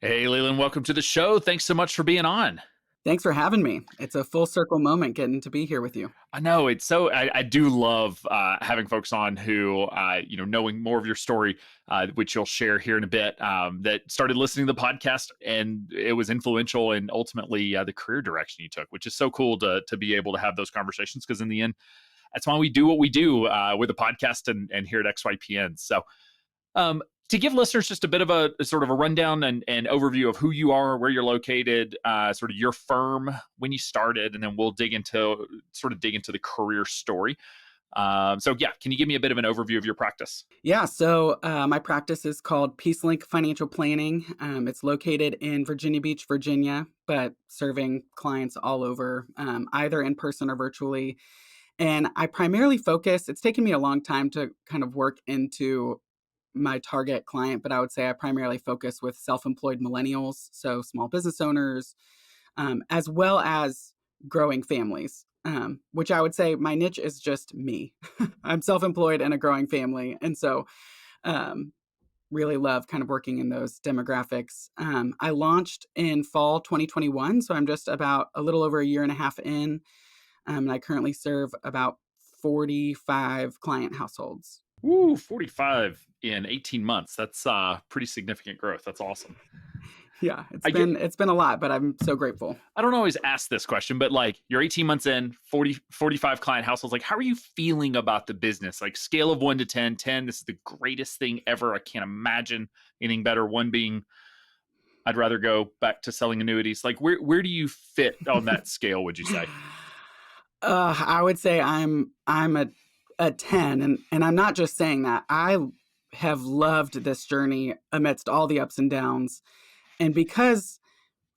Hey, Leland, welcome to the show. Thanks so much for being on. Thanks for having me. It's a full circle moment getting to be here with you. I know it's so. I do love having folks on who, knowing more of your story, which you'll share here in a bit. That started listening to the podcast, and it was influential in ultimately the career direction you took, which is so cool to be able to have those conversations. Because in the end, that's why we do what we do with the podcast and here at XYPN. So, Um, to give listeners just a bit of a sort of a rundown and overview of who you are, where you're located, sort of your firm, when you started, and then we'll dig into the career story. So yeah, can you give me a bit of an overview of your practice? Yeah, so my practice is called PeaceLink Financial Planning. It's located in Virginia Beach, Virginia, but serving clients all over, either in person or virtually. And I primarily focus, it's taken me a long time to kind of work into my target client, but I would say I primarily focus with self employed millennials, so small business owners, as well as growing families, which I would say my niche is just me. I'm self employed and a growing family. And so, um, really love kind of working in those demographics. I launched in fall 2021, so I'm just about a little over a year and a half in. And I currently serve about 45 client households. Woo, 45 in 18 months. That's pretty significant growth. That's awesome. Yeah, it's I get been it's been a lot, but I'm so grateful. I don't always ask this question, but like you're 18 months in, 45 client households. Like, how are you feeling about the business? Like, scale of 1 to 10, 10, this is the greatest thing ever. I can't imagine anything better. One being, I'd rather go back to selling annuities. Like, where do you fit on that scale, would you say? I would say I'm a 10, and I'm not just saying that. I have loved this journey amidst all the ups and downs, and because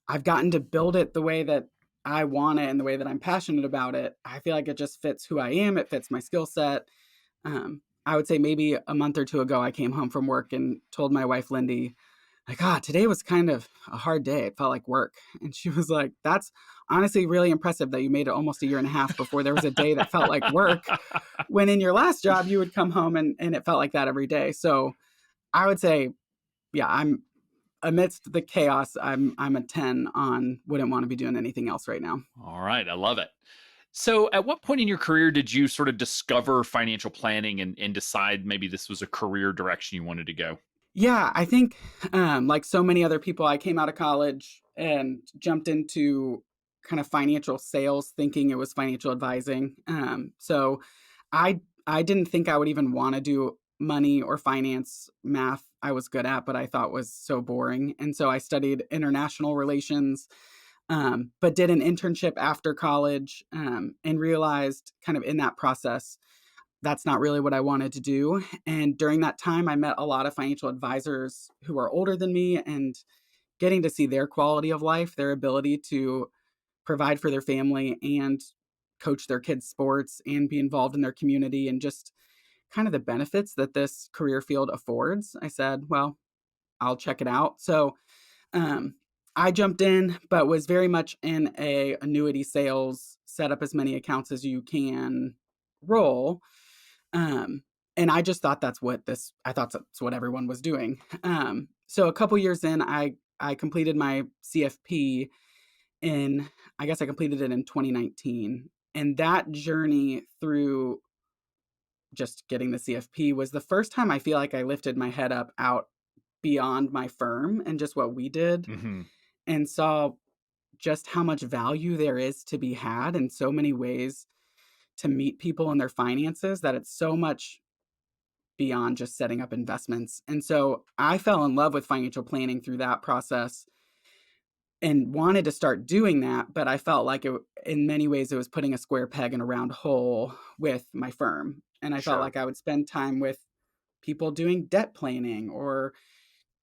I've gotten to build it the way that I want it and the way that I'm passionate about it, I feel like it just fits who I am. It fits my skill set. I would say maybe a month or two ago, I came home from work and told my wife, Lindy, like, today was kind of a hard day. It felt like work. And she was like, that's honestly really impressive that you made it almost a year and a half before there was a day that felt like work. When in your last job, you would come home and it felt like that every day. So I would say, yeah, I'm amidst the chaos, I'm a 10 on wouldn't want to be doing anything else right now. All right, I love it. So, at what point in your career did you sort of discover financial planning and decide maybe this was a career direction you wanted to go? Yeah, I think like so many other people, I came out of college and jumped into kind of financial sales, thinking it was financial advising. So I didn't think I would even want to do money or finance math. I was good at, but I thought was so boring. And so I studied international relations, but did an internship after college, and realized kind of in that process that's not really what I wanted to do. And during that time, I met a lot of financial advisors who are older than me, and getting to see their quality of life, their ability to provide for their family and coach their kids' sports and be involved in their community, and just kind of the benefits that this career field affords. I said, well, I'll check it out. So um, I jumped in, but was very much in a annuity sales, set up as many accounts as you can role. Um, and I just thought I thought that's what everyone was doing. So a couple years in, I completed my CFP in, I guess I completed it in 2019. And that journey through just getting the CFP was the first time I feel like I lifted my head up out beyond my firm and just what we did, Hmm. and saw just how much value there is to be had in so many ways to meet people in their finances, that it's so much beyond just setting up investments. And so I fell in love with financial planning through that process and wanted to start doing that, but I felt like in many ways it was putting a square peg in a round hole with my firm. And I felt Sure. like I would spend time with people doing debt planning or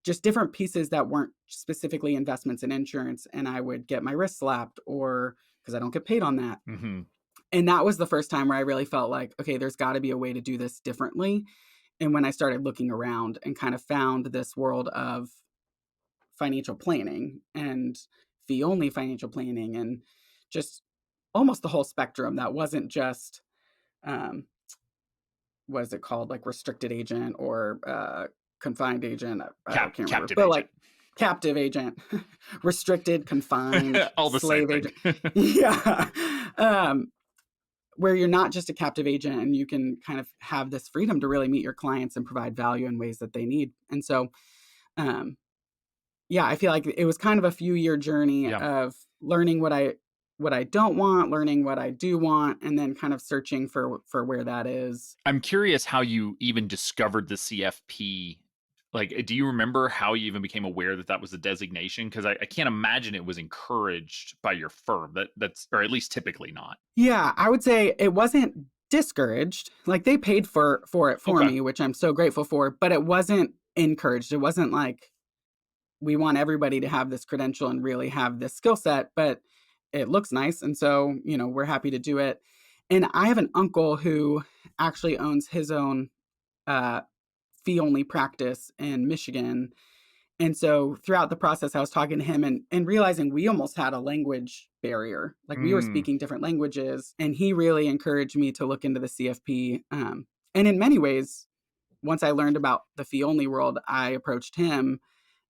just different pieces that weren't specifically investments and insurance, and I would get my wrist slapped or because I don't get paid on that. Hmm. And that was the first time where I really felt like, okay, there's got to be a way to do this differently. And when I started looking around and kind of found this world of financial planning and fee only financial planning and just almost the whole spectrum that wasn't just, um, what is it called? Like restricted agent or confined agent. I can't remember. Captive But agent. like, captive agent, restricted, confined, All the same slave thing. agent. Yeah. Um, where you're not just a captive agent and you can kind of have this freedom to really meet your clients and provide value in ways that they need. And so, um, yeah, I feel like it was kind of a few-year journey Yeah. of learning what I don't want, learning what I do want, and then kind of searching for where that is. I'm curious how you even discovered the CFP. Like, do you remember how you even became aware that that was a designation? Because I can't imagine it was encouraged by your firm. That's or at least typically not. Yeah, I would say it wasn't discouraged. Like they paid for it for Okay. me, which I'm so grateful for, but it wasn't encouraged. It wasn't like we want everybody to have this credential and really have this skill set, but it looks nice. And so, we're happy to do it. And I have an uncle who actually owns his own uh, fee only practice in Michigan. And so throughout the process, I was talking to him and realizing we almost had a language barrier. Like we were Mm, speaking different languages. And he really encouraged me to look into the CFP. And in many ways, once I learned about the fee only world, I approached him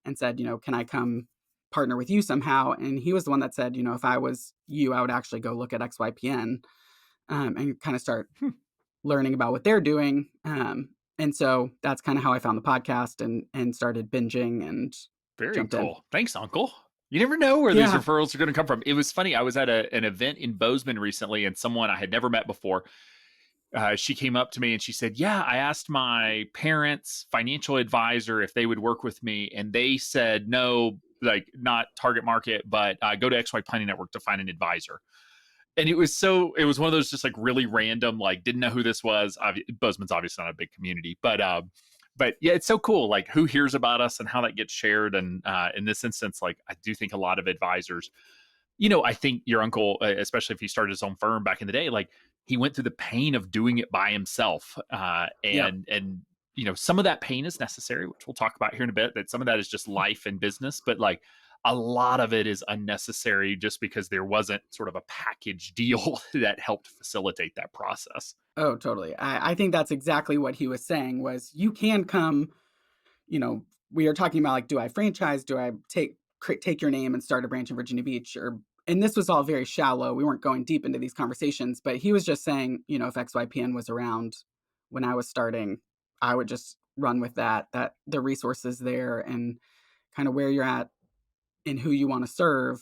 and said, can I come partner with you somehow? And he was the one that said, if I was you, I would actually go look at XYPN and kind of start hmm, learning about what they're doing. And so that's kind of how I found the podcast and started binging and very jumped in. cool. Thanks, Uncle. You never know where these Yeah. referrals are going to come from. It was funny. I was at an event in Bozeman recently, and someone I had never met before, she came up to me and she said, "Yeah, I asked my parents' financial advisor if they would work with me, and they said no, like not target market, but go to XY Planning Network to find an advisor." And it was one of those just like really random, like didn't know who this was. Bozeman's obviously not a big community, but yeah, it's so cool, like who hears about us and how that gets shared. And in this instance, like I do think a lot of advisors, I think your uncle, especially if he started his own firm back in the day, like he went through the pain of doing it by himself, Yep. and some of that pain is necessary, which we'll talk about here in a bit. That some of that is just life and business, but like a lot of it is unnecessary just because there wasn't sort of a package deal that helped facilitate that process. Oh, totally. I think that's exactly what he was saying was you can come, you know, we are talking about like, do I franchise? Do I take your name and start a branch in Virginia Beach? And this was all very shallow. We weren't going deep into these conversations, but he was just saying, if XYPN was around when I was starting, I would just run with that the resources there and kind of where you're at and who you want to serve,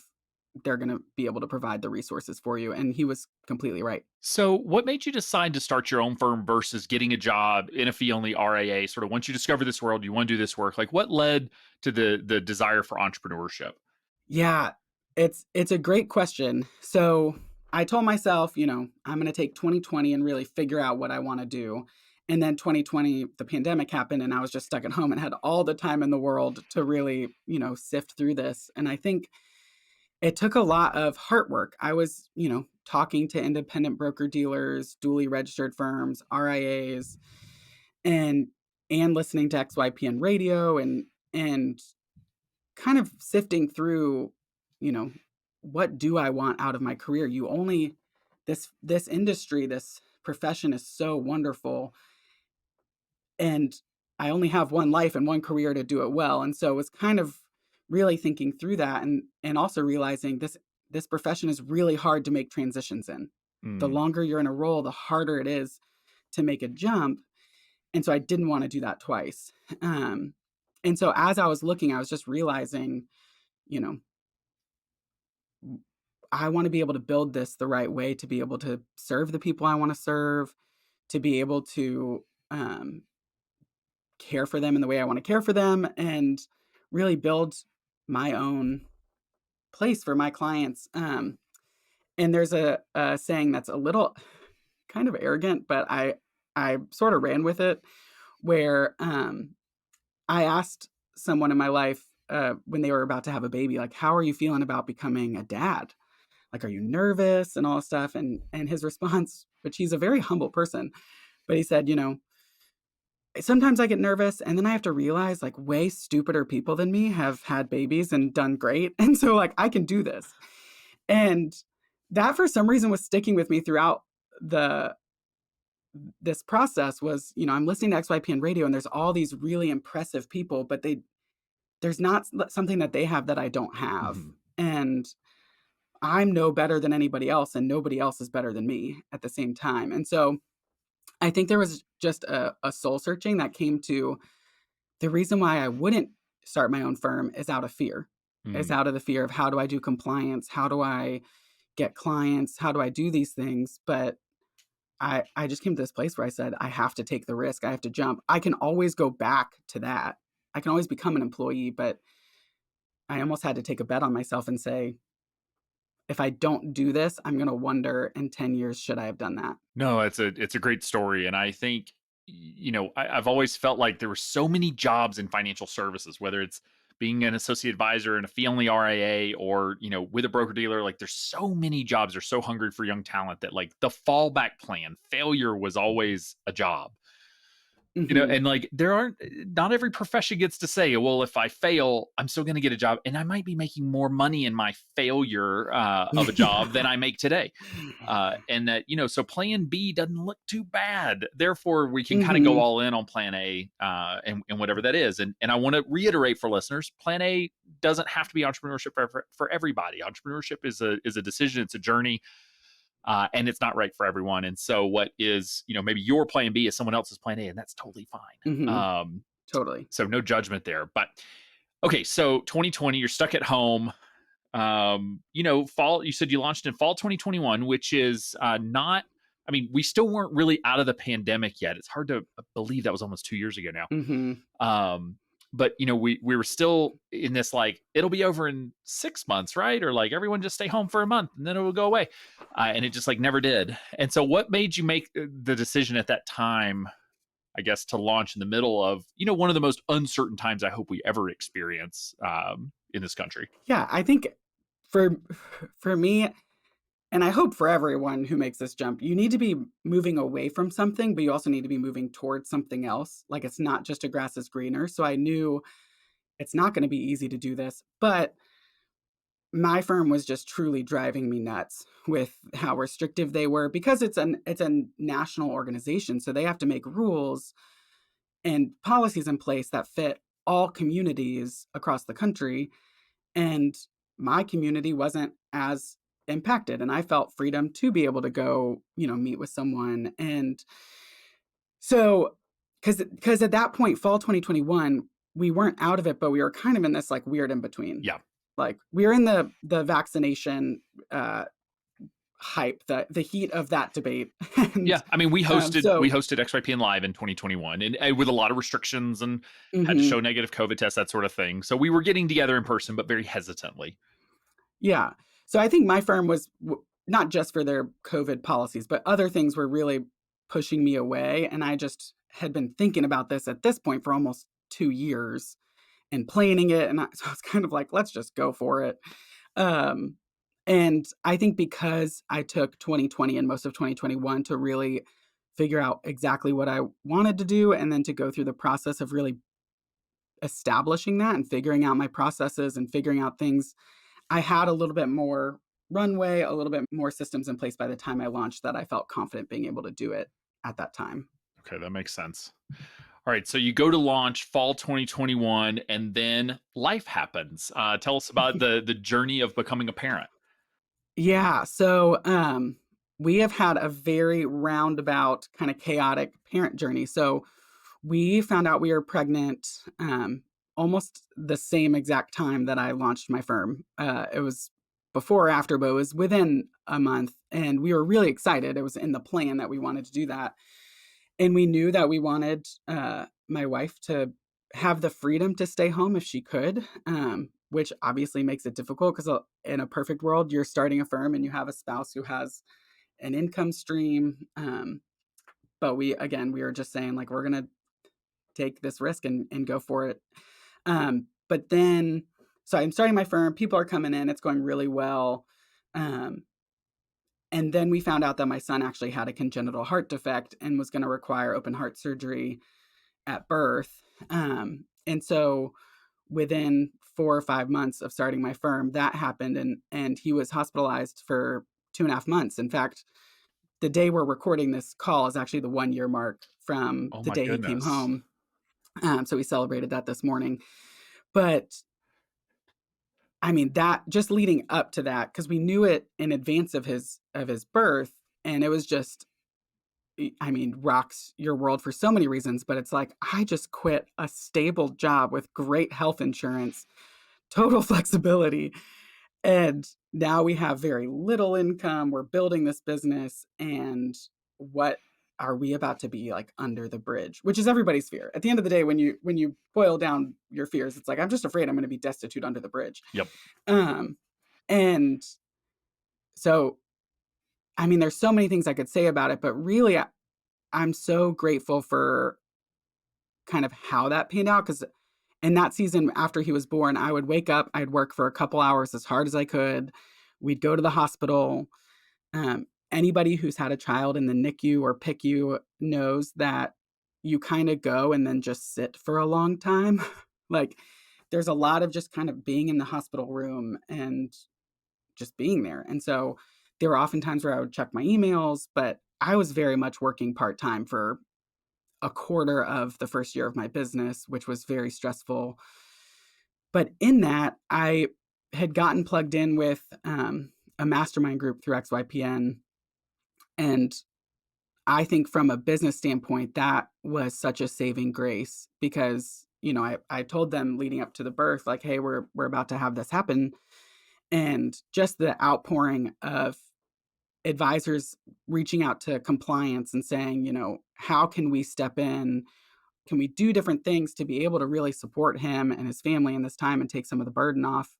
they're going to be able to provide the resources for you. And he was completely right. So, what made you decide to start your own firm versus getting a job in a fee only RIA? Sort of once you discover this world, you want to do this work. Like, what led to the desire for entrepreneurship? Yeah, it's a great question. So I told myself, I'm going to take 2020 and really figure out what I want to do. And then 2020, the pandemic happened, and I was just stuck at home and had all the time in the world to really, sift through this. And I think it took a lot of heart work. I was, talking to independent broker dealers, duly registered firms, RIAs, and listening to XYPN radio and kind of sifting through, you know, what do I want out of my career? You only this industry, this profession is so wonderful and I only have one life and one career to do it well. And so it was kind of really thinking through that and also realizing this profession is really hard to make transitions in. The Mm. longer you're in a role, the harder it is to make a jump. And so I didn't want to do that twice. Um, and so as I was looking, I was just realizing, you know, I want to be able to build this the right way to be able to serve the people I want to serve, to be able to um, care for them in the way I want to care for them, and really build my own place for my clients. And there's a saying that's a little kind of arrogant, but I sort of ran with it, where I asked someone in my life when they were about to have a baby, like, "How are you feeling about becoming a dad? Like, are you nervous and all this stuff?" And his response, which he's a very humble person, but he said, sometimes I get nervous and then I have to realize like way stupider people than me have had babies and done great. And so like I can do this. And that for some reason was sticking with me throughout the this process was, I'm listening to XYPN radio and there's all these really impressive people, but there's not something that they have that I don't have. Mhm. And I'm no better than anybody else, and nobody else is better than me at the same time. And so I think there was just a soul searching that came to the reason why I wouldn't start my own firm is out of fear. It's Mm. out of the fear of how do I do compliance? How do I get clients? How do I do these things? But I just came to this place where I said, I have to take the risk. I have to jump. I can always go back to that. I can always become an employee, but I almost had to take a bet on myself and say, if I don't do this, I'm going to wonder in 10 years, should I have done that? No, it's a great story, and I think I've always felt like there were so many jobs in financial services, whether it's being an associate advisor in a fee-only RIA or with a broker dealer. Like, there's so many jobs. They're so hungry for young talent that like the fallback plan, failure was always a job. Hmm. And like there aren't not every profession gets to say, well, if I fail, I'm still going to get a job, and I might be making more money in my failure of a job than Yeah. I make today. And that, so plan B doesn't look too bad. Therefore, we can kind of go Hmm. all in on plan A, and whatever that is. And I want to reiterate for listeners, plan A doesn't have to be entrepreneurship for everybody. Entrepreneurship is a decision, it's a journey, and it's not right for everyone. And so, what is maybe your plan B is someone else's plan A, and that's totally fine. Hmm. Totally. So no judgment there. But okay, so 2020, you're stuck at home. Fall. You said you launched in fall 2021, which is not. I mean, we still weren't really out of the pandemic yet. It's hard to believe that was almost 2 years ago now. Hmm. Um, but we were still in this like it'll be over in 6 months, right? Or like everyone just stay home for a month and then it will go away, and it just like never did. And so, what made you make the decision at that time? I guess to launch in the middle of one of the most uncertain times I hope we ever experience in this country. Yeah, I think for for me, and I hope for everyone who makes this jump, you need to be moving away from something, but you also need to be moving towards something else. Like it's not just a grass is greener. So I knew it's not going to be easy to do this, but my firm was just truly driving me nuts with how restrictive they were because it's a national organization, so they have to make rules and policies in place that fit all communities across the country, and my community wasn't as impacted, and I felt freedom to be able to go, meet with someone. And so cuz at that point fall 2021, we weren't out of it, but we were kind of in this like weird in between. Yeah, Like we were in the vaccination hype, the heat of that debate. yeah. And I mean, we hosted we so hosted XYPN Live in 2021, and with a lot of restrictions and had to mhm. show negative COVID tests, that sort of thing. So we were getting together in person, but very hesitantly. Yeah. So I think my firm was not just for their COVID policies, but other things were really pushing me away. And I just had been thinking about this at this point for almost 2 years and planning it. And so I was kind of like, let's just go for it. Um, and I think because I took 2020 and most of 2021 to really figure out exactly what I wanted to do, and then to go through the process of really establishing that and figuring out my processes and figuring out things, I had a little bit more runway, a little bit more systems in place by the time I launched that I felt confident being able to do it at that time. Okay, that makes sense. All right, so you go to launch fall 2021, and then life happens. Tell us about the journey of becoming a parent. Yeah, so we have had a very roundabout, kind of chaotic parent journey. So we found out we were pregnant almost the same exact time that I launched my firm. It was before or after, but it was within a month, and we were really excited. It was in the plan that we wanted to do that. And we knew that we wanted, my wife to have the freedom to stay home if she could, which obviously makes it difficult because in a perfect world, you're starting a firm and you have a spouse who has an income stream. But we were just saying, like, we're going to take this risk and go for it. But then, so I'm starting my firm, people are coming in, it's going really well. Um, and then we found out that my son actually had a congenital heart defect and was going to require open heart surgery at birth. And so within 4 or 5 months of starting my firm, that happened, and he was hospitalized for 2.5 months. In fact, the day we're recording this call is actually the 1 year mark from Oh the my day he came goodness. home. So we celebrated that this morning. But I mean, that just leading up to that, because we knew it in advance of his birth, and it was just I mean, rocks your world for so many reasons, but it's like, I just quit a stable job with great health insurance, total flexibility, and now we have very little income. We're building this business, and what are we about to be like under the bridge? Which is everybody's fear. At the end of the day, when you boil down your fears, it's like, I'm just afraid I'm gonna be destitute under the bridge. Yep. Um, and so, I mean, there's so many things I could say about it, but really, I'm so grateful for kind of how that panned out, because in that season after he was born, I would wake up, I'd work for a couple hours as hard as I could. We'd go to the hospital. Anybody who's had a child in the NICU or PICU knows that you kinda go and then just sit for a long time. Like, there's a lot of just kind of being in the hospital room and just being there, and so there were often times where I would check my emails, but I was very much working part-time for a quarter of the first year of my business, which was very stressful. But in that, I had gotten plugged in with a mastermind group through XYPN. And I think from a business standpoint, that was such a saving grace because, I told them leading up to the birth, like, hey, we're about to have this happen. And just the outpouring of advisors reaching out to compliance and saying, how can we step in? Can we do different things to be able to really support him and his family in this time and take some of the burden off?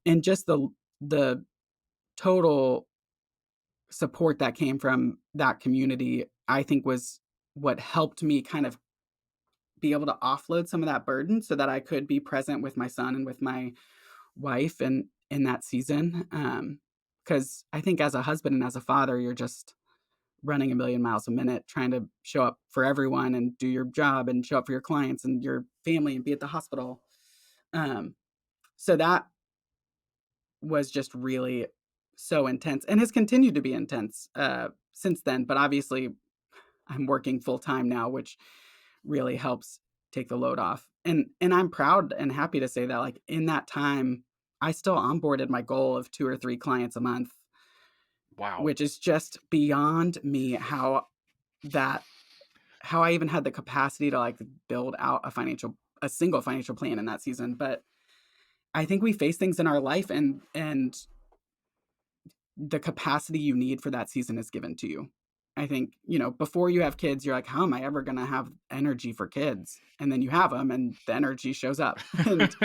And just the total support that came from that community, I think was what helped me kind of be able to offload some of that burden so that I could be present with my son and with my wife and in that season. Because I think as a husband and as a father, you're just running a million miles a minute, trying to show up for everyone and do your job and show up for your clients and your family and be at the hospital. Um, so that was just really so intense and has continued to be intense since then. But obviously, I'm working full time now, which really helps take the load off. And I'm proud and happy to say that, like in that time, I still onboarded my goal of 2 or 3 clients a month, Wow. which is just beyond me that how I even had the capacity to like build out a single financial plan in that season. But I think we face things in our life and the capacity you need for that season is given to you. I think, before you have kids, you're like, how am I ever going to have energy for kids? And then you have them and the energy shows up. And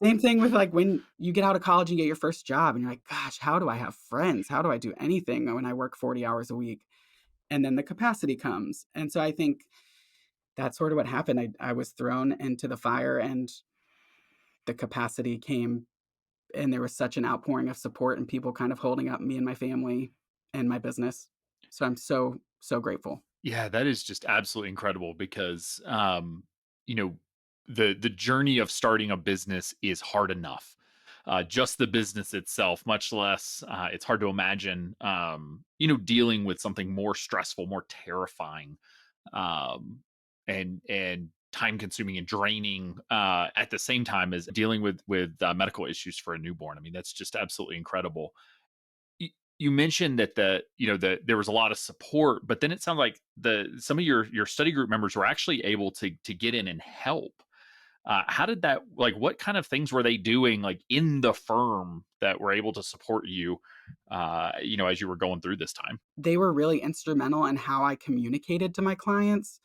same thing with like when you get out of college and get your first job and you're like, gosh, how do I have friends? How do I do anything when I work 40 hours a week? And then the capacity comes. And so I think that's sort of what happened. I was thrown into the fire and the capacity came, and there was such an outpouring of support and people kind of holding up me and my family and my business. So I'm so, so grateful. Yeah, that is just absolutely incredible because you know, the journey of starting a business is hard enough. Just the business itself, much less it's hard to imagine dealing with something more stressful, more terrifying, and time consuming and draining at the same time as dealing with medical issues for a newborn. I mean, that's just absolutely incredible. You mentioned that there was a lot of support, but then it sounds like the some of your study group members were actually able to get in and help. How did that, like, what kind of things were they doing, like, in the firm that were able to support you, as you were going through this time? They were really instrumental in how I communicated to my clients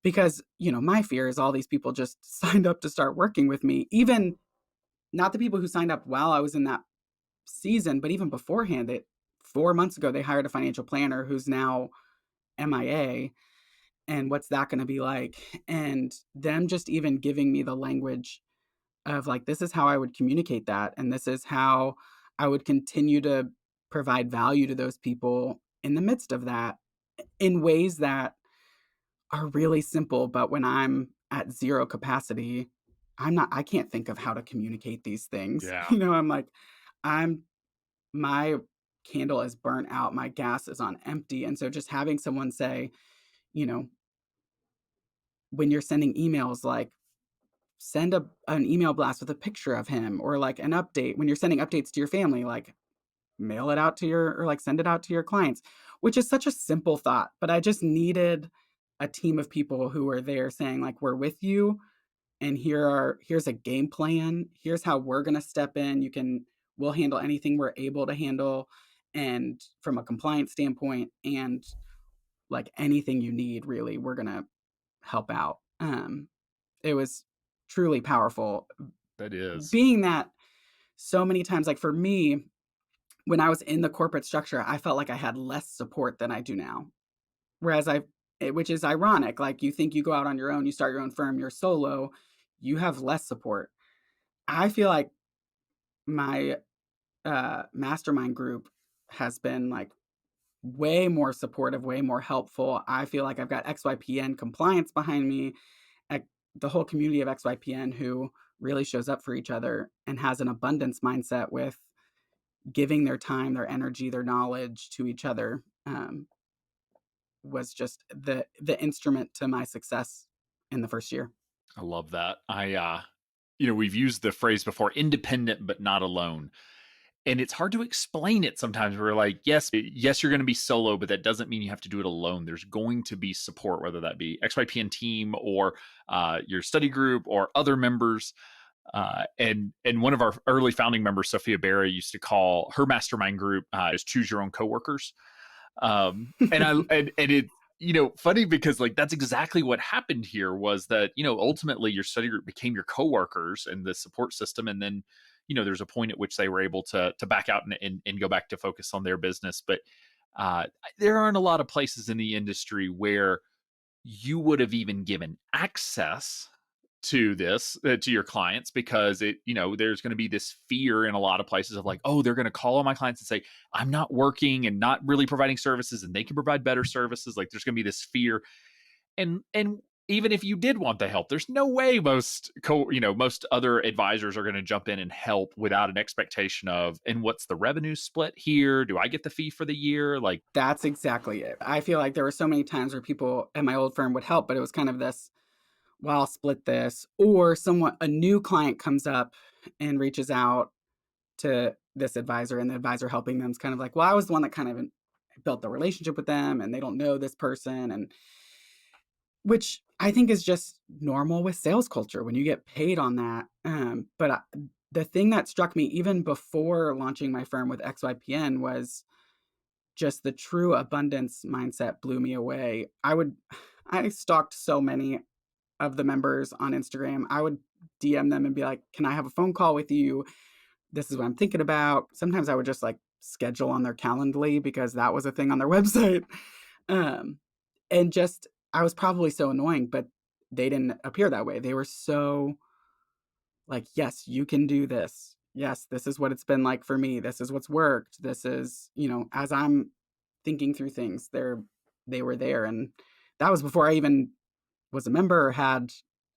because, my fear is all these people just signed up to start working with me, even not the people who signed up while I was in that season, but even beforehand. That 4 months ago, they hired a financial planner who's now MIA. And what's that gonna be like? And them just even giving me the language of, like, this is how I would communicate that, and this is how I would continue to provide value to those people in the midst of that, in ways that are really simple, but when I'm at 0 capacity, I can't think of how to communicate these things. Yeah. I'm like, I'm my candle is burnt out, my gas is on empty, and so just having someone say, you know, when you're sending emails like, send an email blast with a picture of him, or like an update when you're sending updates to your family, like mail it out to your, or like send it out to your clients, which is such a simple thought, but I just needed a team of people who were there saying like, we're with you, and here's a game plan. Here's how we're going to step in. We'll handle anything we're able to handle, and from a compliance standpoint, and like anything you need, really, we're going to help out. It was truly powerful, That is. being that so many times, like for me, when I was in the corporate structure, I felt like I had less support than I do now. Whereas which is ironic. Like you think you go out on your own, you start your own firm, you're solo, you have less support. I feel like my mastermind group has been like way more supportive, way more helpful. I feel like I've got XYPN compliance behind me, ec- the whole community of XYPN who really shows up for each other and has an abundance mindset with giving their time, their energy, their knowledge to each other, was just the instrument to my success in the first year. I love that. We've used the phrase before, independent but not alone. And it's hard to explain it sometimes. We're like, yes, you're going to be solo, but that doesn't mean you have to do it alone. There's going to be support, whether that be XYPN team or your study group or other members. And one of our early founding members, Sophia Barra, used to call her mastermind group as choose your own coworkers. And it, funny because like that's exactly what happened here was that, ultimately your study group became your coworkers and the support system. And then, there's a point at which they were able to back out and go back to focus on their business. But uh, there aren't a lot of places in the industry where you would have even given access to this to your clients, because there's going to be this fear in a lot of places of like, oh, they're going to call on my clients and say I'm not working and not really providing services and they can provide better services. Like there's going to be this fear. And even if you did want the help, there's no way most other advisors are going to jump in and help without an expectation of, and what's the revenue split here? Do I get the fee for the year? Like, That's exactly it. I feel like there were so many times where people at my old firm would help, but it was kind of this, well, I'll split this, or a new client comes up and reaches out to this advisor, and the advisor helping them is kind of like, well, I was the one that kind of built the relationship with them, and they don't know this person, and which I think is just normal with sales culture when you get paid on that. The thing that struck me even before launching my firm with XYPN was just the true abundance mindset blew me away. I stalked so many of the members on Instagram. I would DM them and be like, "Can I have a phone call with you? This is what I'm thinking about." Sometimes I would just like schedule on their Calendly because that was a thing on their website. Um, and just I was probably so annoying, but they didn't appear that way. They were so like, "Yes, you can do this. Yes, this is what it's been like for me. This is what's worked. This is," as I'm thinking through things, they were there, and that was before I even was a member or had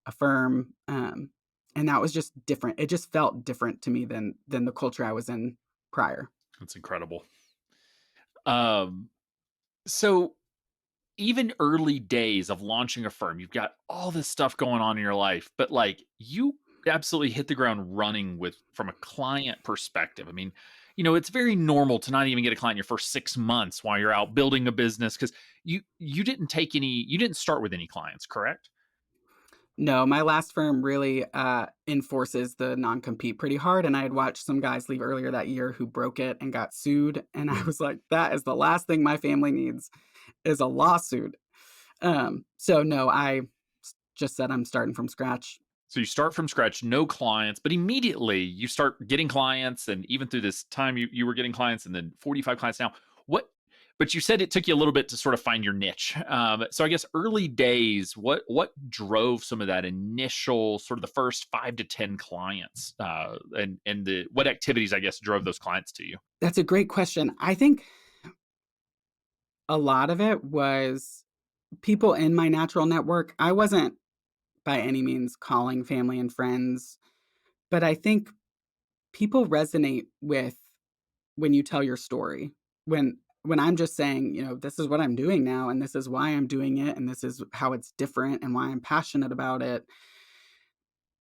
a firm, and that was just different. It just felt different to me than the culture I was in prior. that's incredible. Um, so even early days of launching a firm, you've got all this stuff going on in your life, but like you absolutely hit the ground running with from a client perspective. I mean, it's very normal to not even get a client in your first 6 months while you're out building a business because you didn't start with any clients, correct? No, my last firm really, enforces the non-compete pretty hard, and I had watched some guys leave earlier that year who broke it and got sued, and I was like, "That is the last thing my family needs, is a lawsuit." So no, just said I'm starting from scratch. So you start from scratch, no clients, but immediately you start getting clients. And even through this time, you were getting clients and then 45 clients now. What, but you said it took you a little bit to sort of find your niche. So I guess early days, what drove some of that initial sort of the first 5 to 10 clients, and what activities I guess drove those clients to you? That's a great question. I think a lot of it was people in my natural network. I wasn't by any means calling family and friends, but I think people resonate with when you tell your story. When I'm just saying, this is what I'm doing now and this is why I'm doing it and this is how it's different and why I'm passionate about it.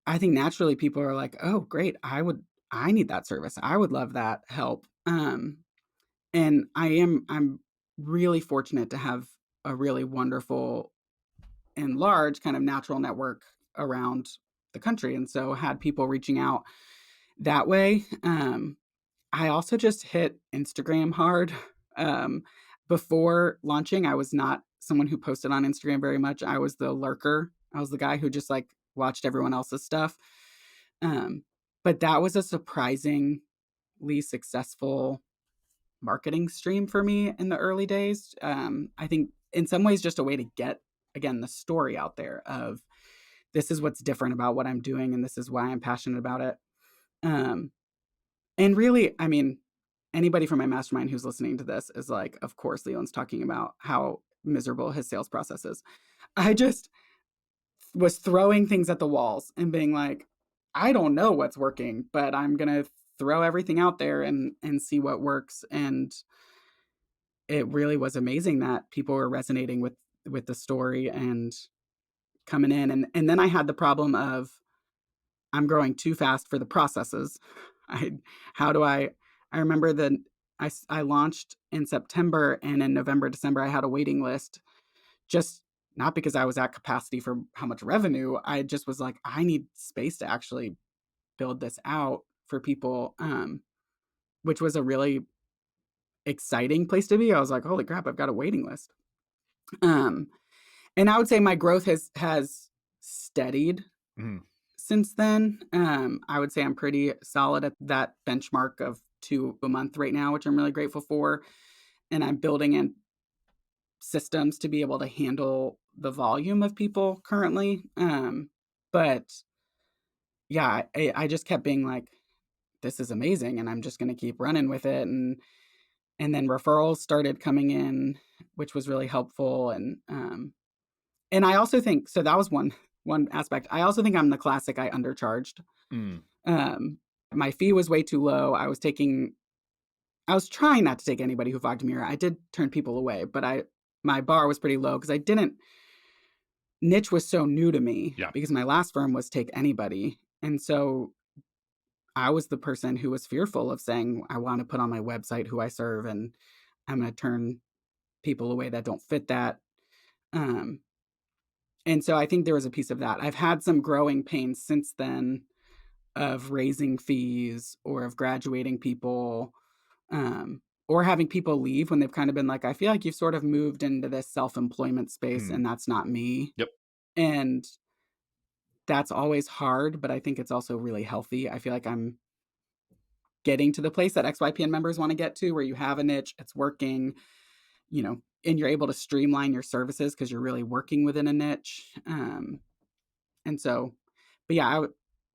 I think naturally people are like, "Oh, great. I need that service. I would love that help." And I'm really fortunate to have a really wonderful and large kind of natural network around the country, and so had people reaching out that way. I also just hit Instagram hard. Um, Before launching, I was not someone who posted on Instagram very much. I was the lurker. I was the guy who just like watched everyone else's stuff. Um, but that was a surprisingly successful marketing stream for me in the early days. I think in some ways just a way to get again the story out there of this is what's different about what I'm doing and this is why I'm passionate about it. Um, and really, I mean, anybody from my mastermind who's listening to this is like, of course, Leland's talking about how miserable his sales process is. I just was throwing things at the walls and being like, I don't know what's working, but I'm gonna throw everything out there and see what works. And it really was amazing that people were resonating with the story and coming in. And then I had the problem of I'm growing too fast for the processes. I how do I remember that I launched in September and in November, December I had a waiting list just not because I was at capacity for how much revenue. I just was like, I need space to actually build this out for people. Which was a really exciting place to be. I was like, holy crap, I've got a waiting list. Um, and I would say my growth has steadied Mhm. since then. I would say I'm pretty solid at that benchmark of 2 a month right now, which I'm really grateful for. And I'm building in systems to be able to handle the volume of people currently. But yeah, I just kept being like, this is amazing, and I'm just going to keep running with it. And then referrals started coming in, which was really helpful. And I also think so that was one aspect. I also think I'm the classic I undercharged. Mm. Um, my fee was way too low. I was trying not to take anybody who fogged a mirror. I did turn people away, but my bar was pretty low because I didn't niche was so new to me Yeah. because my last firm was take anybody. And so I was the person who was fearful of saying, I want to put on my website who I serve and I'm going to turn people away that don't fit that. Um, and so I think there was a piece of that. I've had some growing pains since then of raising fees or of graduating people, or having people leave when they've kind of been like, I feel like you've sort of moved into this self-employment space Mm. and that's not me. Yep. And that's always hard, but I think it's also really healthy. I feel like I'm getting to the place that XYPN members want to get to where you have a niche, it's working, and you're able to streamline your services because you're really working within a niche. And so, but yeah,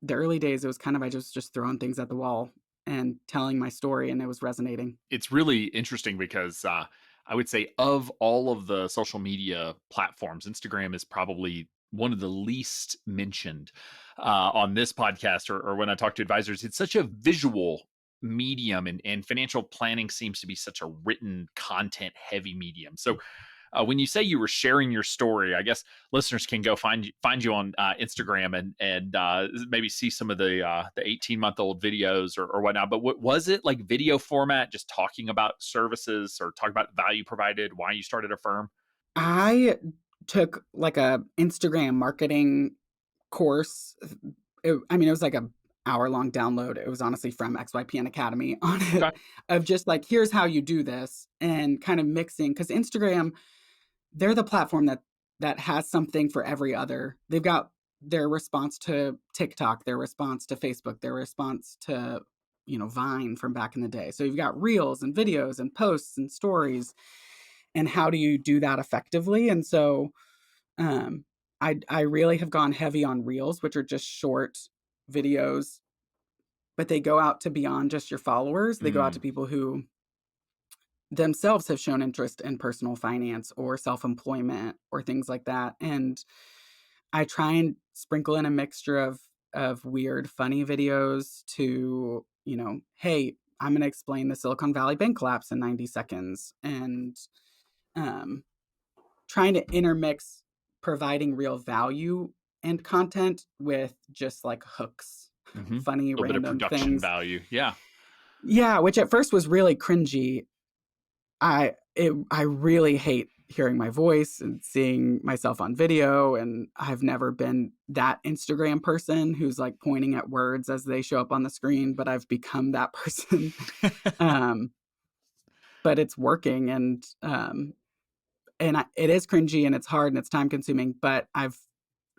the early days, it was kind of, I just throwing things at the wall and telling my story and it was resonating. It's really interesting because I would say of all of the social media platforms, Instagram is probably one of the least mentioned on this podcast or when I talk to advisors. It's such a visual medium, and financial planning seems to be such a written content heavy medium. So when you say you were sharing your story, I guess listeners can go find you on Instagram and maybe see some of the 18-month-old videos or whatnot. But what was it like video format, just talking about services or talking about value provided, why you started a firm? I took like a Instagram marketing course. I mean, it was like a hour long download. It was honestly from XYPN Academy on it Okay. of just like, here's how you do this and kind of mixing because Instagram, they're the platform that has something for every other. They've got their response to TikTok, their response to Facebook, their response to Vine from back in the day. So you've got reels and videos and posts and stories, and how do you do that effectively? And so um, I really have gone heavy on reels, which are just short videos, but they go out to beyond just your followers. They go out to Mm, people who themselves have shown interest in personal finance or self-employment or things like that. And I try and sprinkle in a mixture of weird, funny videos to, hey, I'm going to explain the Silicon Valley bank collapse in 90 seconds and um, trying to intermix providing real value and content with just like hooks, Hmm. A funny little bit of random production things. value. Yeah. Yeah, which at first was really cringy. I really hate hearing my voice and seeing myself on video, and I've never been that Instagram person who's like pointing at words as they show up on the screen, but I've become that person. Um, but it's working, and it is cringy and it's hard and it's time consuming, but I've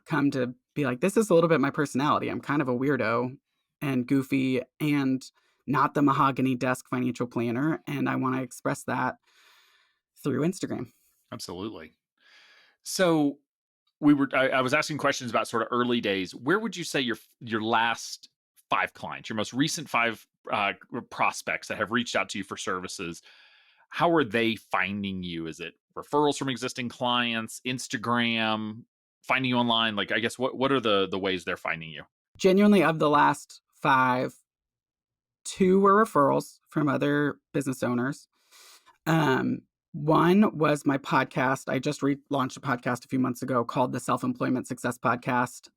come to be like, this is a little bit my personality. I'm kind of a weirdo and goofy and not the mahogany desk financial planner, and I want to express that through Instagram. Absolutely. So I was asking questions about sort of early days. Where would you say your last five clients, your most recent five prospects that have reached out to you for services, how are they finding you? Is it referrals from existing clients, Instagram, finding you online? Like, I guess what are the ways they're finding you? Genuinely, of the last 5, 2 were referrals from other business owners. Um, 1 was my podcast. I just relaunched a podcast a few months ago called the Self-Employment Success Podcast.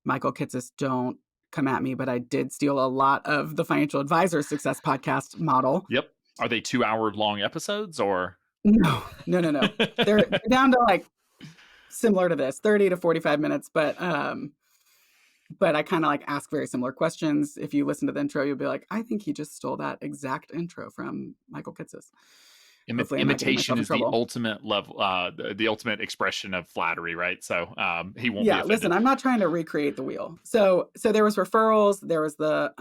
Michael Kitces, don't come at me, but I did steal a lot of the financial advisor success podcast model. Yep. Are they 2 hour long episodes or? No, no, no, no. They're down to like similar to this, 30 to 45 minutes, but I kind of like ask very similar questions. If you listen to the intro, you'll be like, I think he just stole that exact intro from Michael Kitces. Hopefully I'm not getting Imitation myself in is the trouble. ultimate level, the ultimate expression of flattery, right? So he won't be Yeah, listen, offended. I'm not trying to recreate the wheel. So there was referrals, there was the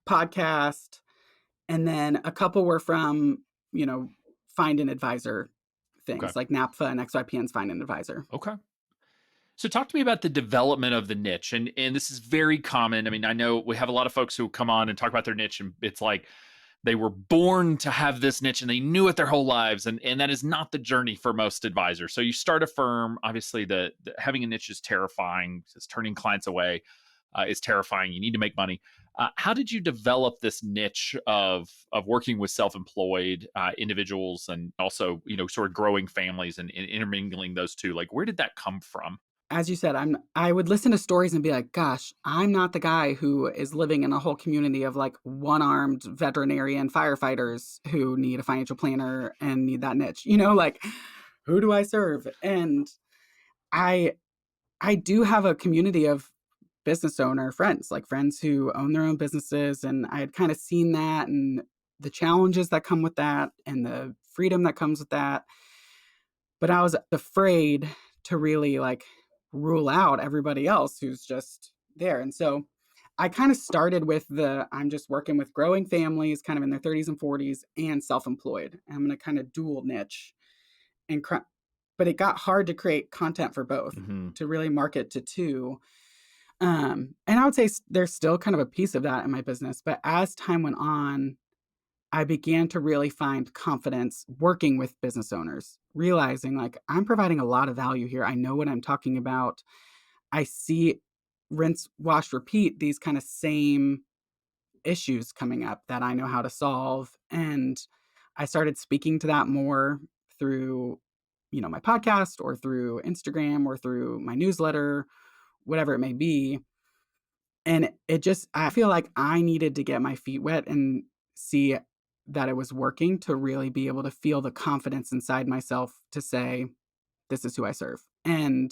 podcast, and then a couple were from, you know, find an advisor Okay. things like NAPFA and XYPN's find an advisor. Okay. So talk to me about the development of the niche. And this is very common. I mean, I know we have a lot of folks who come on and talk about their niche, and it's like they were born to have this niche and they knew it their whole lives. And that is not the journey for most advisors. So you start a firm, obviously the having a niche is terrifying. It's turning clients away is terrifying. You need to make money. How did you develop this niche of working with self-employed individuals and also, sort of growing families and intermingling those two? Like, where did that come from? As you said, I would listen to stories and be like, gosh, I'm not the guy who is living in a whole community of like one-armed veterinarian firefighters who need a financial planner and need that niche. Like who do I serve? And I I do have a community of business owner friends, like friends who own their own businesses, and I had kind of seen that and the challenges that come with that and the freedom that comes with that. But I was afraid to really like rule out everybody else who's just there. And so I kind of started with I'm just working with growing families kind of in their 30s and 40s and self-employed. I'm going to kind of dual niche and but it got hard to create content for both, Hmm. to really market to two. And I would say there's still kind of a piece of that in my business, but as time went on, I began to really find confidence working with business owners, realizing like I'm providing a lot of value here. I know what I'm talking about. I see rinse, wash, repeat these kind of same issues coming up that I know how to solve. And I started speaking to that more through, my podcast or through Instagram or through my newsletter, whatever it may be. And I feel like I needed to get my feet wet and see that it was working to really be able to feel the confidence inside myself to say, this is who I serve. And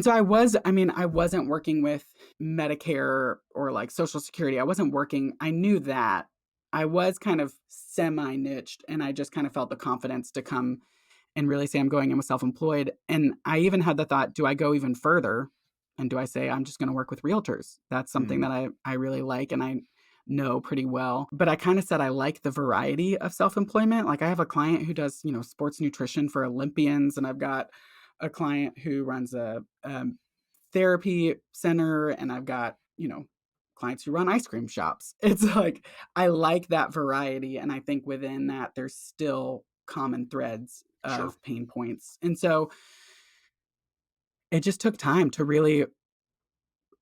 so I wasn't working with Medicare or like Social Security. I knew that. I was kind of semi niched and I just kind of felt the confidence to come and really say I'm going in with self-employed. And I even had the thought, do I go even further? And do I say I'm just going to work with realtors? That's something Mm, that I really like and I know pretty well. But I kind of said I like the variety of self-employment. Like I have a client who does, sports nutrition for Olympians, and I've got a client who runs a therapy center, and I've got, clients who run ice cream shops. It's like I like that variety, and I think within that there's still common threads sure. of pain points. And so it just took time to really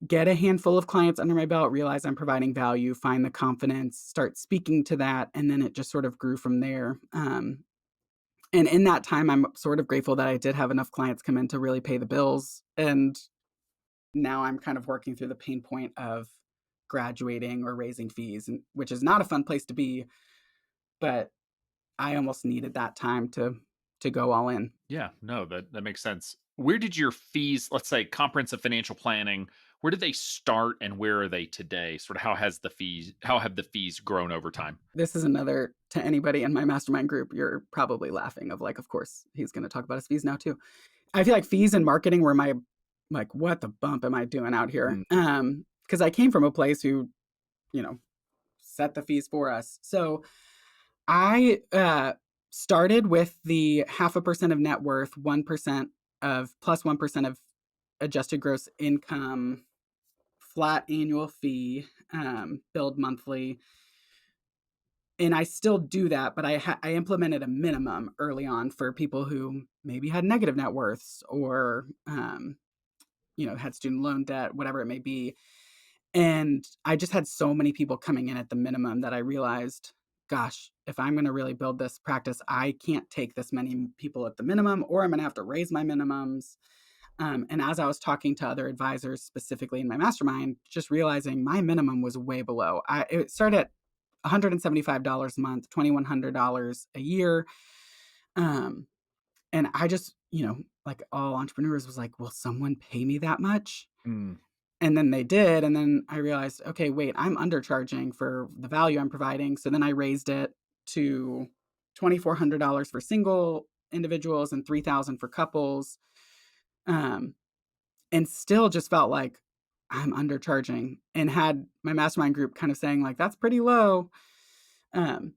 get a handful of clients under my belt, realize I'm providing value, find the confidence, start speaking to that, and then it just sort of grew from there. And in that time, I'm sort of grateful that I did have enough clients come in to really pay the bills. And now I'm kind of working through the pain point of graduating or raising fees, and which is not a fun place to be, but I almost needed that time to go all in. Yeah, no, that makes sense. Where did your fees, let's say comprehensive financial planning, where did they start and where are they today? Sort of how have the fees grown over time? This is another to anybody in my mastermind group, you're probably laughing of like, of course, he's gonna talk about his fees now too. I feel like fees and marketing were my like, what the bump am I doing out here? Mm, Because I came from a place who, you know, set the fees for us. So I started with the 0.5% of net worth, 1% of plus 1% of adjusted gross income, flat annual fee, billed monthly. And I still do that, but I implemented a minimum early on for people who maybe had negative net worths or had student loan debt, whatever it may be. And I just had so many people coming in at the minimum that I realized, gosh, if I'm going to really build this practice, I can't take this many people at the minimum, or I'm going to have to raise my minimums. And as I was talking to other advisors, specifically in my mastermind, just realizing my minimum was way below. It started at $175 a month, $2,100 a year. Um, and I just, like all entrepreneurs, was like, will someone pay me that much? mm, And then they did, and then I realized, okay, wait, I'm undercharging for the value I'm providing. So then I raised it to $2,400 for single individuals and $3,000 for couples. Um, and still just felt like I'm undercharging, and had my mastermind group kind of saying like, that's pretty low. Um,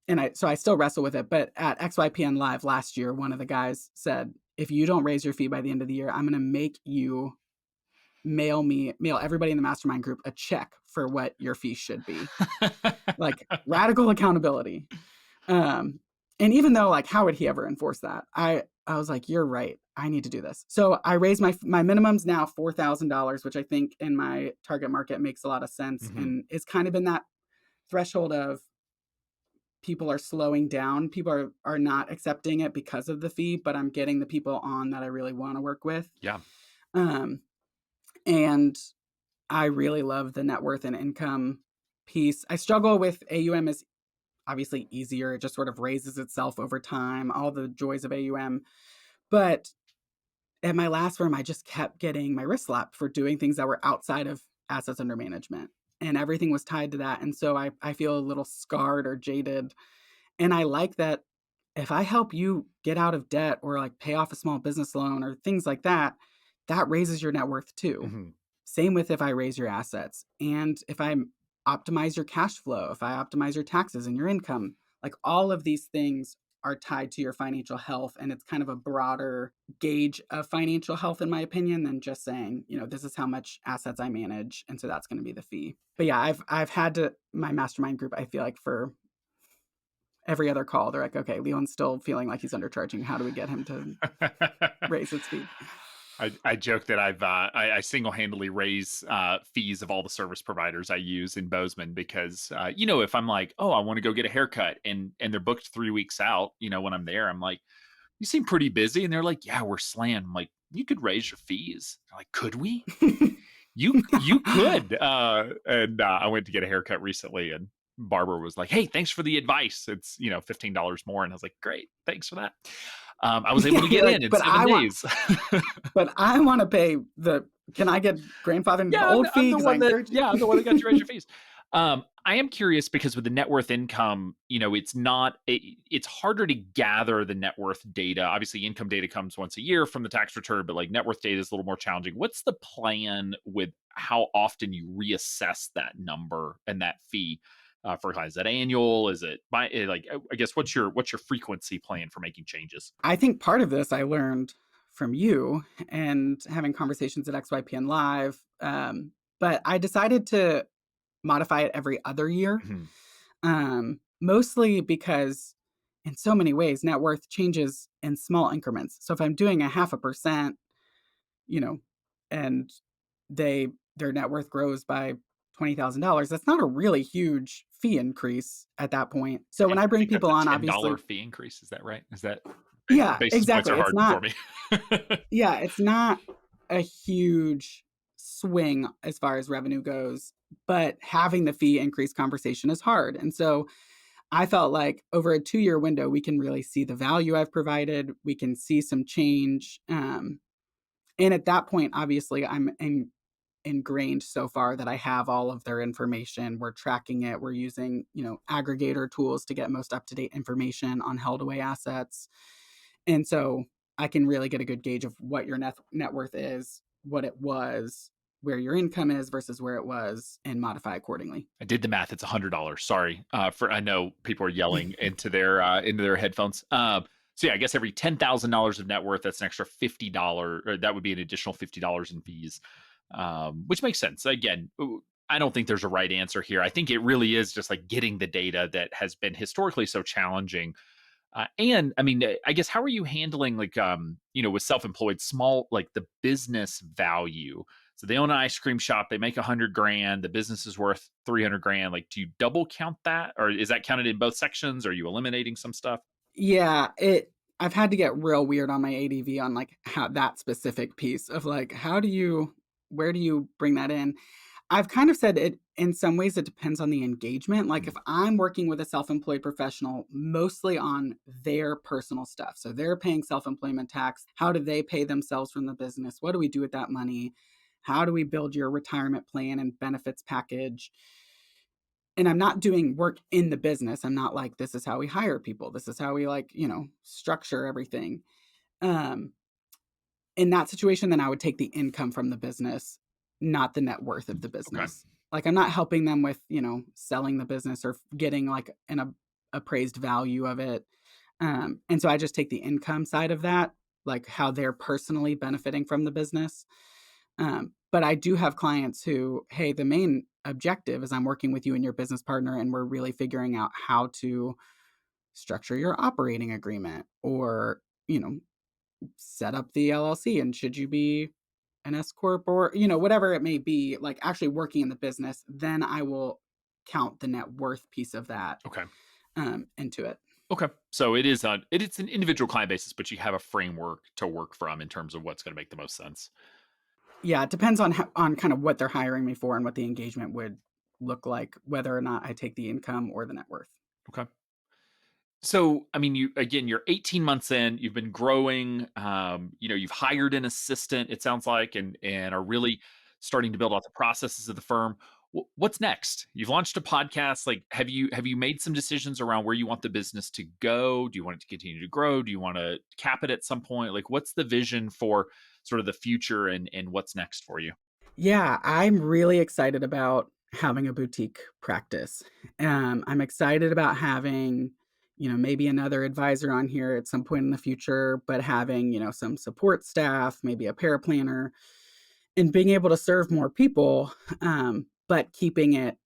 and I still wrestle with it. But at XYPN Live last year, one of the guys said, if you don't raise your fee by the end of the year, I'm going to make you mail everybody in the mastermind group a check for what your fee should be. Like radical accountability. Um, and even though like how would he ever enforce that? I was like, you're right. I need to do this. So I raised my minimums now $4,000, which I think in my target market makes a lot of sense, mhm. and it's kind of in that threshold of people are slowing down. People are not accepting it because of the fee, but I'm getting the people on that I really want to work with. Yeah. Um, and I really love the net worth and income piece. I struggle with AUM is obviously easier. It just sort of raises itself over time, all the joys of AUM. But at my last firm, I just kept getting my wrist slapped for doing things that were outside of assets under management. And everything was tied to that. And so I feel a little scarred or jaded. And I like that if I help you get out of debt or like pay off a small business loan or things like that, that raises your net worth too. Mhm. Same with if I raise your assets. And if I optimize your cash flow, if I optimize your taxes and your income, like all of these things are tied to your financial health. And it's kind of a broader gauge of financial health, in my opinion, than just saying, this is how much assets I manage. And so that's going to be the fee. But yeah, I've had to my mastermind group, I feel like for every other call, they're like, okay, Leon's still feeling like he's undercharging. How do we get him to raise his fee? I joke that I single handedly raise fees of all the service providers I use in Bozeman because if I'm like, oh, I want to go get a haircut and they're booked 3 weeks out, when I'm there, I'm like, you seem pretty busy, and they're like, yeah, we're slammed. I'm like, you could raise your fees. They're like, could we? You could. And I went to get a haircut recently, and barber was like, hey, thanks for the advice. It's $15 more, and I was like, great, thanks for that. I was able Yeah, to you're get like, in 7 days. but I want to pay can I get grandfathered into the Yeah, old I'm fee? the Because I one that encourage it. yeah, I'm the one that got you raise your fees. I am curious because with the net worth income, it's harder to gather the net worth data. Obviously, income data comes once a year from the tax return, but like net worth data is a little more challenging. What's the plan with how often you reassess that number and that fee for clients? Is that annual? Is it I guess what's your frequency plan for making changes? I think part of this I learned from you and having conversations at XYPN Live. But I decided to modify it every other year, Mhm. mostly because in so many ways, net worth changes in small increments. So if I'm doing a 0.5%, you know, and their net worth grows by $20,000, that's not a really huge fee increase at that point. So when I I bring think that's people a on, $10 obviously, fee increase. Is that right? Is that yeah, basis points are exactly. It's hard for not, me. yeah, it's not a huge swing as far as revenue goes, but having the fee increase conversation is hard. And so I felt like over a 2-year window, we can really see the value I've provided. We can see some change. And at that point, obviously, ingrained so far that I have all of their information. We're tracking it. We're using, aggregator tools to get most up-to-date information on held away assets. And so I can really get a good gauge of what your net worth is, what it was, where your income is versus where it was, and modify accordingly. I did the math. It's $100. Sorry. For I know people are yelling into their headphones. So yeah, I guess every $10,000 of net worth, that's an extra $50, or that would be an additional $50 in fees, which makes sense. Again, I don't think there's a right answer here. I think it really is just like getting the data that has been historically so challenging. And I mean, I guess how are you handling like with self-employed small like the business value? So they own an ice cream shop, they make 100 grand, the business is worth 300 grand. Like, do you double count that, or is that counted in both sections? Are you eliminating some stuff? Yeah, I've had to get real weird on my ADV on like how that specific piece of like where do you bring that in? I've kind of said it in some ways it depends on the engagement. Like Mhm. if I'm working with a self-employed professional mostly on their personal stuff. So they're paying self-employment tax. How do they pay themselves from the business? What do we do with that money? How do we build your retirement plan and benefits package? And I'm not doing work in the business. I'm not like this is how we hire people. This is how we like, structure everything. Um in that situation, then I would take the income from the business, not the net worth of the Okay. business. Like, I'm not helping them with, selling the business or getting like an appraised value of it. And so I just take the income side of that, like how they're personally benefiting from the business. But I do have clients who, hey, the main objective is I'm working with you and your business partner, and we're really figuring out how to structure your operating agreement or, set up the LLC, and should you be an S corp or, whatever it may be, like actually working in the business, then I will count the net worth piece of that Okay. into it. Okay. So it's an individual client basis, but you have a framework to work from in terms of what's going to make the most sense. Yeah, it depends on on kind of what they're hiring me for and what the engagement would look like, whether or not I take the income or the net worth. Okay. So, I mean, you're 18 months in, you've been growing, you've hired an assistant, it sounds like, and are really starting to build out the processes of the firm. What's next? You've launched a podcast. Like, have you made some decisions around where you want the business to go? Do you want it to continue to grow? Do you want to cap it at some point? Like, what's the vision for sort of the future and what's next for you? Yeah, I'm really excited about having a boutique practice. I'm excited about having, maybe another advisor on here at some point in the future, but having, some support staff, maybe a paraplanner, and being able to serve more people, but keeping it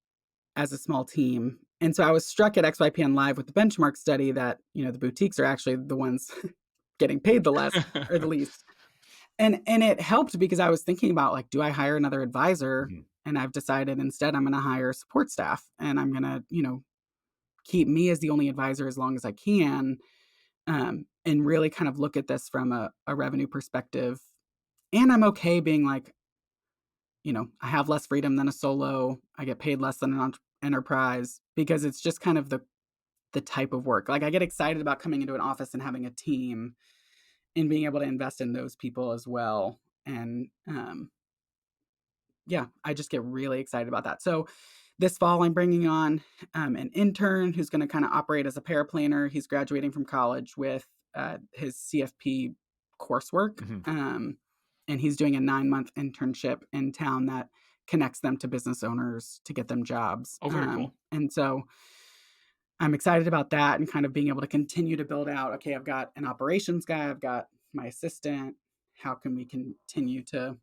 as a small team. And so I was struck at XYPN Live with the benchmark study that, the boutiques are actually the ones getting paid the less or the least. And it helped because I was thinking about, like, do I hire another advisor? Mhm. And I've decided instead I'm gonna hire support staff, and I'm gonna, keep me as the only advisor as long as I can, and really kind of look at this from a revenue perspective. And I'm okay being like, I have less freedom than a solo. I get paid less than an enterprise because it's just kind of the type of work. Like, I get excited about coming into an office and having a team and being able to invest in those people as well. And yeah, I just get really excited about that. So this fall, I'm bringing on an intern who's going to kind of operate as a paraplanner. He's graduating from college with his CFP coursework, Mhm. and he's doing a 9-month internship in town that connects them to business owners to get them jobs. Oh, very cool. And so I'm excited about that and kind of being able to continue to build out. Okay, I've got an operations guy, I've got my assistant. How can we continue to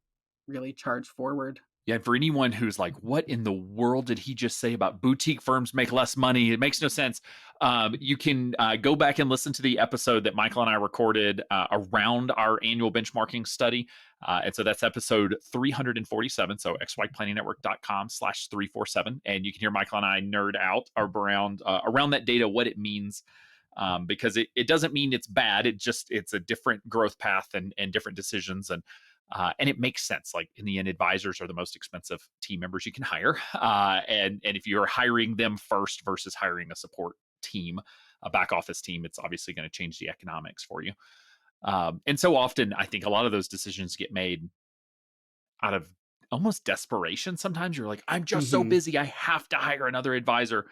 really charge forward? Yeah, and for anyone who's like, "What in the world did he just say about boutique firms make less money? It makes no sense." You can go back and listen to the episode that Michael and I recorded around our annual benchmarking study. And so that's episode 347. So xyplanningnetwork.com/347. And you can hear Michael and I nerd out around that data, what it means. Because it doesn't mean it's bad. It's a different growth path and different decisions. And it makes sense. Like in the end, advisors are the most expensive team members you can hire, and if you're hiring them first versus hiring a support team, a back office team, it's obviously going to change the economics for you. And so often, I think a lot of those decisions get made out of almost desperation. Sometimes you're like, I'm just so Hmm. busy, I have to hire another advisor,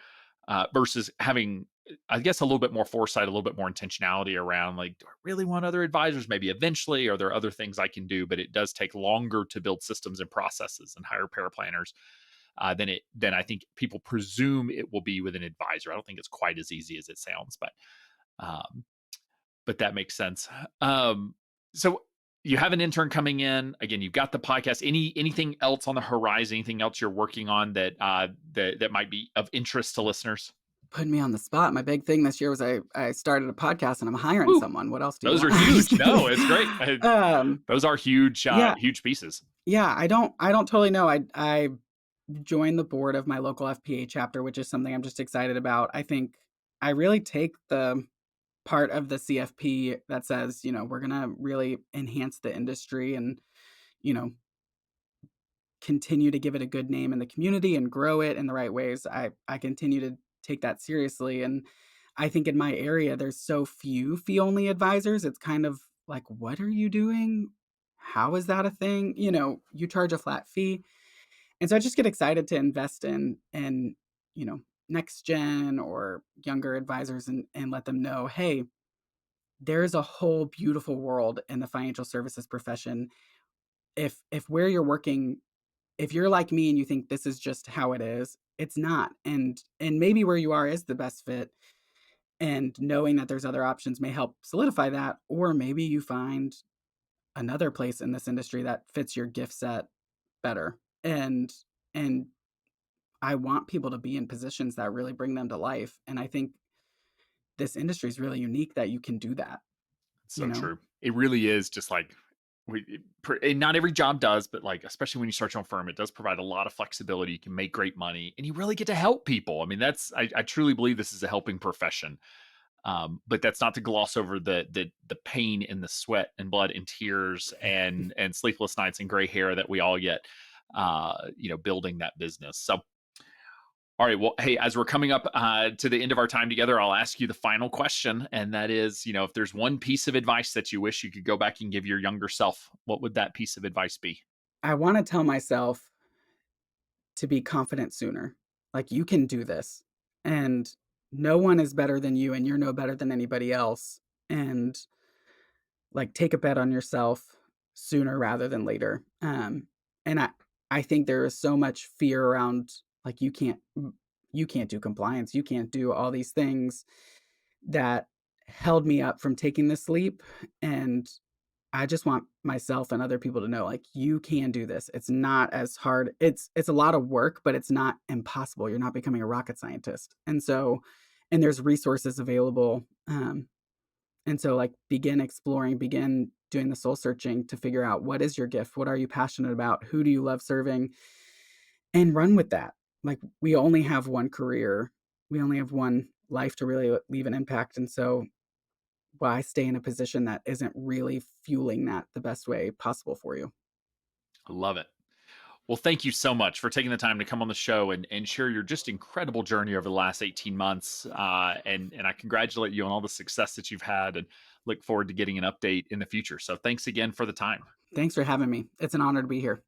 versus having, I guess, a little bit more foresight, a little bit more intentionality around like, do I really want other advisors? Maybe eventually, are there other things I can do? But it does take longer to build systems and processes and hire paraplanners than I think people presume it will be with an advisor. I don't think it's quite as easy as it sounds, um, but that makes sense. So you have an intern coming in. Again, you've got the podcast. Anything else on the horizon? Anything else you're working on that might be of interest to listeners? Putting me on the spot. My big thing this year was I started a podcast and I'm hiring Woo, someone. What else do you those want? are I'm just huge. kidding. No, it's great. Those are Yeah, huge pieces. yeah. I don't totally know. I joined the board of my local FPA chapter, which is something I'm just excited about. I think I really take the part of the CFP that says, we're gonna really enhance the industry and, you know, continue to give it a good name in the community and grow it in the right ways. I continue to take that seriously, and I think in my area there's so few fee only advisors. It's kind of like, what are you doing? How is that a thing? You charge a flat fee. And so I just get excited to invest in you know, next gen or younger advisors and let them know, hey, there's a whole beautiful world in the financial services profession. If where you're working, if you're like me and you think this is just how it is, it's not. And maybe where you are is the best fit. And knowing that there's other options may help solidify that. Or maybe you find another place in this industry that fits your gift set better. And I want people to be in positions that really bring them to life. And I think this industry is really unique that you can do that, you So know? true. It really is just like and not every job does, but like especially when you start your own firm, it does provide a lot of flexibility. You can make great money, and you really get to help people. I mean, I truly believe this is a helping profession. But that's not to gloss over the pain and the sweat and blood and tears and sleepless nights and gray hair that we all get, building that business. So all right. Well, hey, as we're coming up to the end of our time together, I'll ask you the final question. And that is, if there's one piece of advice that you wish you could go back and give your younger self, what would that piece of advice be? I want to tell myself to be confident sooner. Like, you can do this. And no one is better than you, and you're no better than anybody else. And like, take a bet on yourself sooner rather than later. And I think there is so much fear around, like, you can't do compliance, you can't do all these things that held me up from taking this leap. And I just want myself and other people to know, like, you can do this. It's not as hard. It's a lot of work, but it's not impossible. You're not becoming a rocket scientist. And there's resources available. And so, like, begin exploring, begin doing the soul searching to figure out, what is your gift? What are you passionate about? Who do you love serving? And run with that. Like, we only have one career. We only have one life to really leave an impact. And so, why stay in a position that isn't really fueling that the best way possible for you? I love it. Well, thank you so much for taking the time to come on the show and share your just incredible journey over the last 18 months. And I congratulate you on all the success that you've had and look forward to getting an update in the future. So thanks again for the time. Thanks for having me. It's an honor to be here.